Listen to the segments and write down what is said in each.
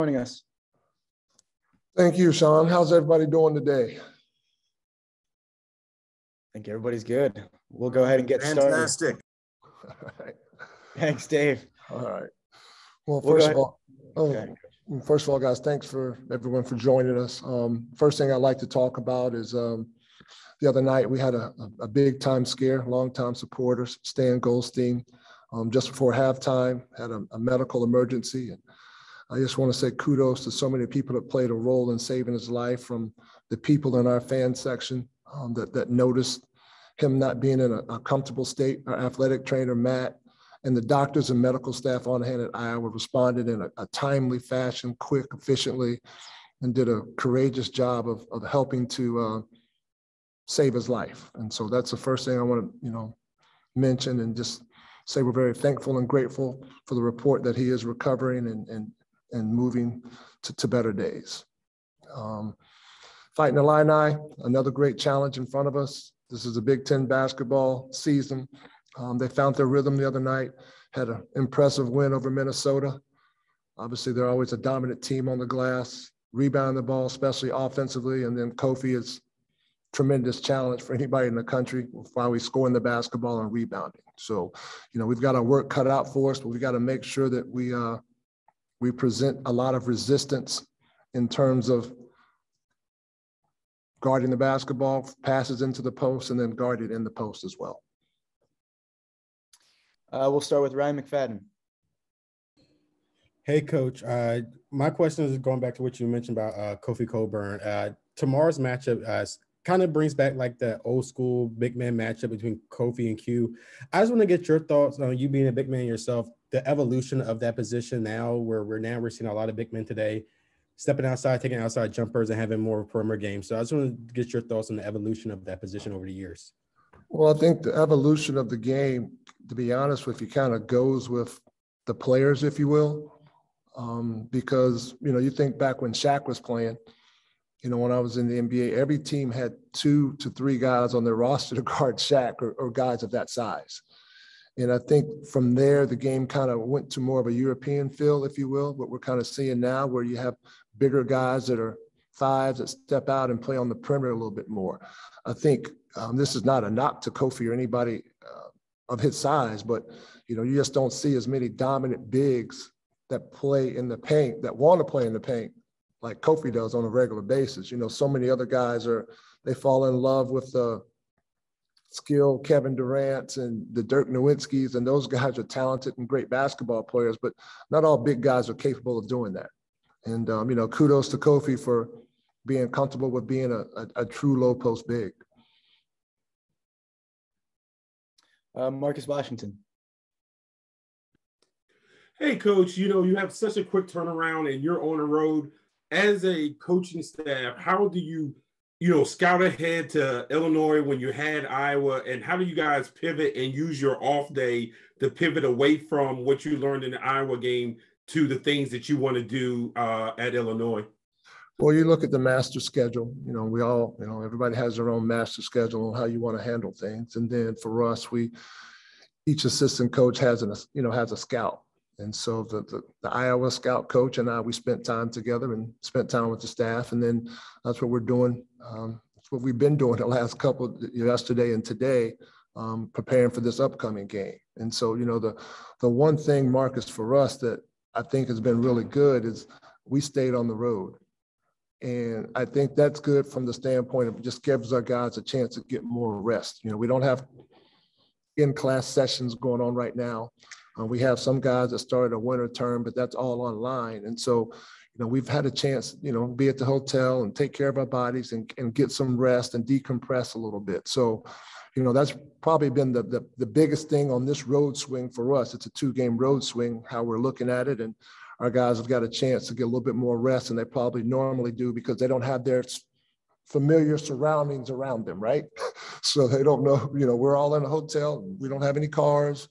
Joining us. Thank you, Sean. How's everybody doing today? I think everybody's good. We'll go ahead and get started. Fantastic. All right. Thanks, Dave. All right. Well, first of all, guys, thanks for everyone for joining us. First thing I'd like to talk about is the other night we had a big time scare, longtime supporters, Stan Goldstein, just before halftime, had a medical emergency. And I just want to say kudos to so many people that played a role in saving his life, from the people in our fan section that noticed him not being in a comfortable state. Our athletic trainer, Matt, and the doctors and medical staff on hand at Iowa responded in a timely fashion, quick, efficiently, and did a courageous job of helping to save his life. And so that's the first thing I want to, mention, and just say we're very thankful and grateful for the report that he is recovering and moving to better days. Fighting Illini, another great challenge in front of us. This is a Big Ten basketball season. They found their rhythm the other night, had an impressive win over Minnesota. Obviously, they're always a dominant team on the glass, rebounding the ball, especially offensively. And then Kofi is tremendous challenge for anybody in the country while we scoring the basketball and rebounding. So, we've got our work cut out for us, but we got to make sure that we present a lot of resistance in terms of guarding the basketball, passes into the post, and then guarded in the post as well. We'll start with Ryan McFadden. Hey, Coach. My question is going back to what you mentioned about Kofi Cockburn. Tomorrow's matchup kind of brings back like the old school big man matchup between Kofi and Q. I just want to get your thoughts on, you being a big man yourself, the evolution of that position now, where we're seeing a lot of big men today stepping outside, taking outside jumpers, and having more of a perimeter game. So I just want to get your thoughts on the evolution of that position over the years. Well, I think the evolution of the game, to be honest with you, kind of goes with the players, if you will, because, you think back when Shaq was playing, when I was in the NBA, every team had 2 to 3 guys on their roster to guard Shaq or guys of that size. And I think from there, the game kind of went to more of a European feel, if you will, what we're kind of seeing now, where you have bigger guys that are fives that step out and play on the perimeter a little bit more. I think this is not a knock to Kofi or anybody of his size, but, you just don't see as many dominant bigs that play in the paint, that want to play in the paint like Kofi does on a regular basis. So many other guys they fall in love with the skill, Kevin Durant's and the Dirk Nowitzki's, and those guys are talented and great basketball players, but not all big guys are capable of doing that. And, kudos to Kofi for being comfortable with being a true low post big. Marcus Washington. Hey, Coach, you have such a quick turnaround and you're on the road. As a coaching staff, how do you, scout ahead to Illinois when you had Iowa, and how do you guys pivot and use your off day to pivot away from what you learned in the Iowa game to the things that you want to do at Illinois? Well, you look at the master schedule, we all, everybody has their own master schedule on how you want to handle things. And then for us, each assistant coach has a scout. And so the Iowa scout coach and I, we spent time together and spent time with the staff. And then that's what we're doing. That's what we've been doing the last couple, yesterday and today, preparing for this upcoming game. And so, the one thing, Marcus, for us that I think has been really good is we stayed on the road. And I think that's good from the standpoint of just gives our guys a chance to get more rest. We don't have in-class sessions going on right now. We have some guys that started a winter term, but that's all online. And so, we've had a chance, be at the hotel and take care of our bodies and get some rest and decompress a little bit. So, that's probably been the biggest thing on this road swing for us. It's a 2-game road swing, how we're looking at it. And our guys have got a chance to get a little bit more rest than they probably normally do because they don't have their familiar surroundings around them, right? So they don't know, we're all in a hotel. We don't have any cars.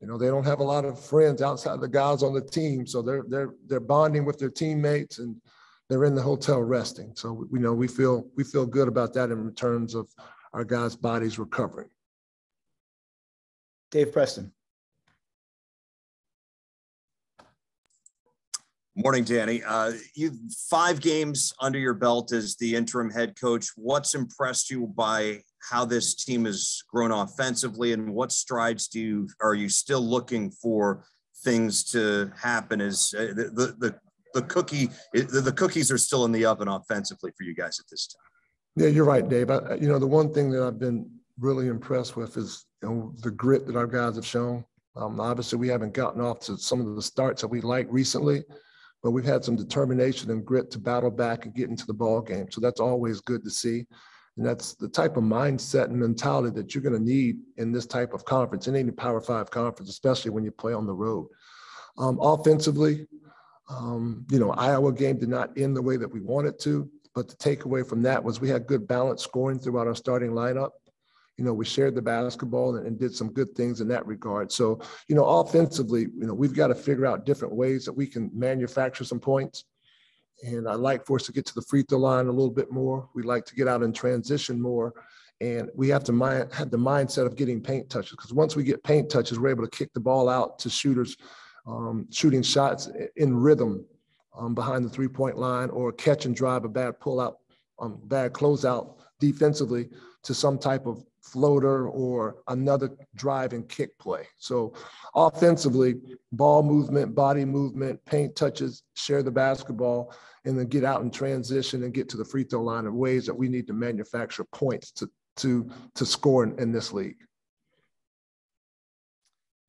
They don't have a lot of friends outside the guys on the team. So they're bonding with their teammates and they're in the hotel resting. So, we feel good about that in terms of our guys' bodies recovering. Dave Preston. Morning, Danny. You've 5 games under your belt as the interim head coach. What's impressed you by how this team has grown offensively, and what strides are you still looking for things to happen as the cookies are still in the oven offensively for you guys at this time? Yeah, you're right, Dave. The one thing that I've been really impressed with is the grit that our guys have shown. Obviously, we haven't gotten off to some of the starts that we like recently, but we've had some determination and grit to battle back and get into the ball game. So that's always good to see. And that's the type of mindset and mentality that you're going to need in this type of conference, in any Power 5 conference, especially when you play on the road. Offensively, Iowa game did not end the way that we wanted to, but the takeaway from that was we had good balance scoring throughout our starting lineup. We shared the basketball and did some good things in that regard. So, offensively, we've got to figure out different ways that we can manufacture some points. And I'd like for us to get to the free throw line a little bit more. We'd like to get out and transition more. And we have to have the mindset of getting paint touches, because once we get paint touches, we're able to kick the ball out to shooters, shooting shots in rhythm behind the three-point line, or catch and drive a bad pullout, bad closeout defensively to some type of floater or another drive and kick play. So offensively, ball movement, body movement, paint touches, share the basketball, and then get out and transition and get to the free throw line in ways that we need to manufacture points to score in this league.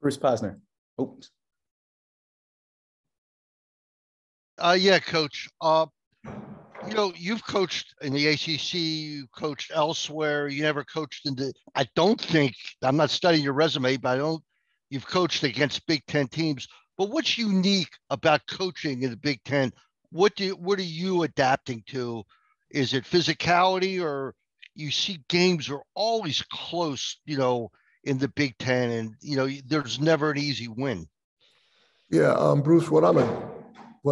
Bruce Posner. Oops. Yeah, Coach. You've coached in the ACC, you coached elsewhere. You never coached I'm not studying your resume, but you've coached against Big Ten teams. But what's unique about coaching in the Big Ten? What are you adapting to? Is it physicality, or you see games are always close, in the Big Ten, and, there's never an easy win? Yeah, Bruce, what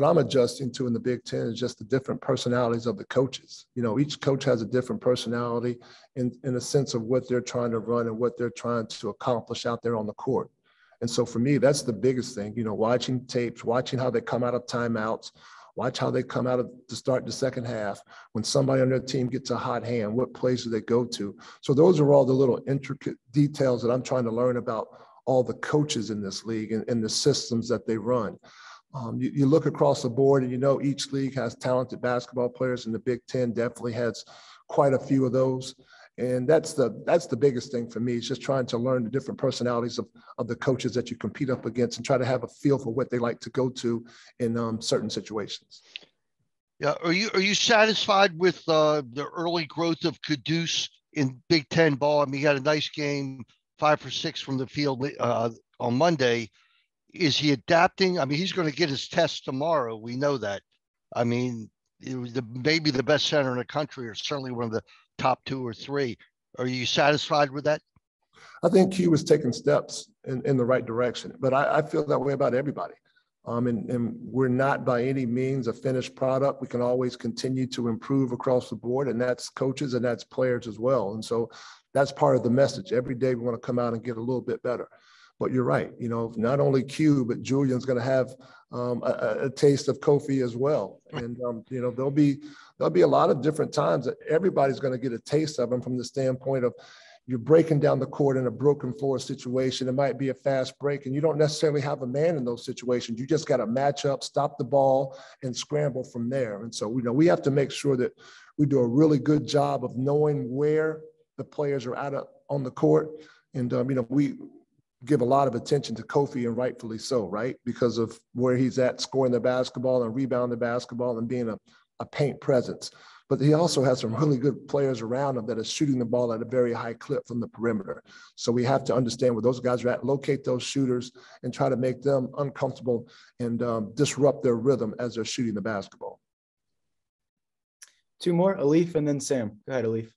I'm adjusting to in the Big Ten is just the different personalities of the coaches. Each coach has a different personality in a sense of what they're trying to run and what they're trying to accomplish out there on the court. And so for me, that's the biggest thing, watching tapes, watching how they come out of timeouts, watch how they come out of to start the second half. When somebody on their team gets a hot hand, what plays do they go to? So those are all the little intricate details that I'm trying to learn about all the coaches in this league and the systems that they run. You look across the board and each league has talented basketball players, and the Big Ten definitely has quite a few of those. And that's the biggest thing for me, is just trying to learn the different personalities of the coaches that you compete up against and try to have a feel for what they like to go to in certain situations. Yeah. Are you satisfied with the early growth of Caduce in Big Ten ball? I mean, he had a nice game, 5 for 6 from the field on Monday. Is he adapting? I mean, he's going to get his test tomorrow. We know that. I mean, maybe the best center in the country, or certainly one of the top 2 or 3. Are you satisfied with that? I think Q was taking steps in the right direction, but I feel that way about everybody. And we're not by any means a finished product. We can always continue to improve across the board, and that's coaches and that's players as well. And so that's part of the message. Every day we want to come out and get a little bit better. But you're right, not only Q, but Julian's going to have a taste of Kofi as well. And, there'll be a lot of different times that everybody's going to get a taste of him, from the standpoint of you're breaking down the court in a broken floor situation. It might be a fast break, and you don't necessarily have a man in those situations. You just got to match up, stop the ball, and scramble from there. And so, we have to make sure that we do a really good job of knowing where the players are on the court. And, we give a lot of attention to Kofi, and rightfully so, right? Because of where he's at, scoring the basketball and rebounding the basketball and being a paint presence. But he also has some really good players around him that are shooting the ball at a very high clip from the perimeter. So we have to understand where those guys are at, locate those shooters, and try to make them uncomfortable and disrupt their rhythm as they're shooting the basketball. 2 more, Alif and then Sam. Go ahead, Alif.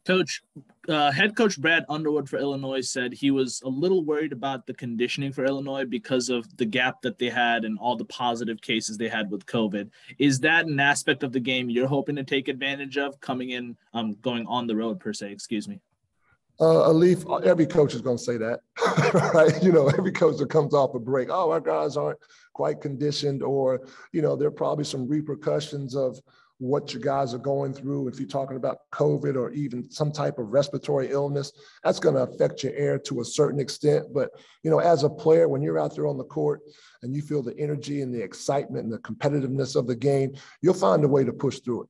Coach, head coach Brad Underwood for Illinois said he was a little worried about the conditioning for Illinois because of the gap that they had and all the positive cases they had with COVID. Is that an aspect of the game you're hoping to take advantage of coming in, going on the road per se, excuse me? Leaf, every coach is going to say that, right? You know, every coach that comes off a break, oh, our guys aren't quite conditioned, or, you know, there are probably some repercussions of what your guys are going through. If you're talking about COVID or even some type of respiratory illness, that's going to affect your air to a certain extent. But, you know, as a player, when you're out there on the court and you feel the energy and the excitement and the competitiveness of the game, you'll find a way to push through it.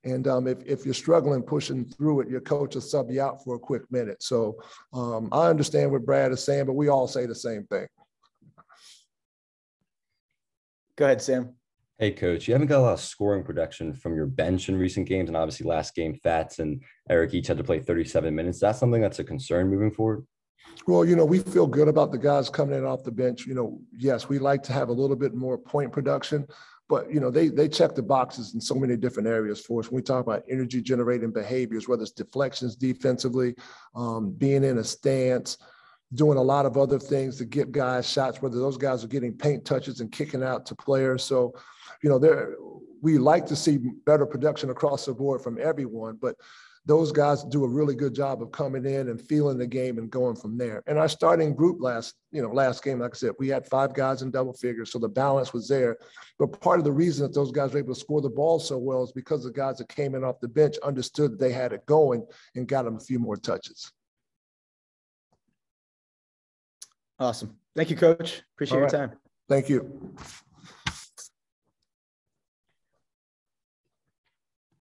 And if you're struggling pushing through it, your coach will sub you out for a quick minute. So I understand what Brad is saying, but we all say the same thing. Go ahead, Sam. Hey, coach, you haven't got a lot of scoring production from your bench in recent games. And obviously last game, Fats and Eric each had to play 37 minutes. That's something that's a concern moving forward? Well, you know, we feel good about the guys coming in off the bench. You know, yes, we like to have a little bit more point production, but, you know, they check the boxes in so many different areas for us. When we talk about energy generating behaviors, whether it's deflections defensively, being in a stance, doing a lot of other things to get guys shots, whether those guys are getting paint touches and kicking out to players. So, you know, we like to see better production across the board from everyone, but those guys do a really good job of coming in and feeling the game and going from there. And our starting group last game, like I said, we had 5 guys in double figures, so the balance was there. But part of the reason that those guys were able to score the ball so well is because the guys that came in off the bench understood that they had it going and got them a few more touches. Awesome. Thank you, Coach. Appreciate your time. Thank you.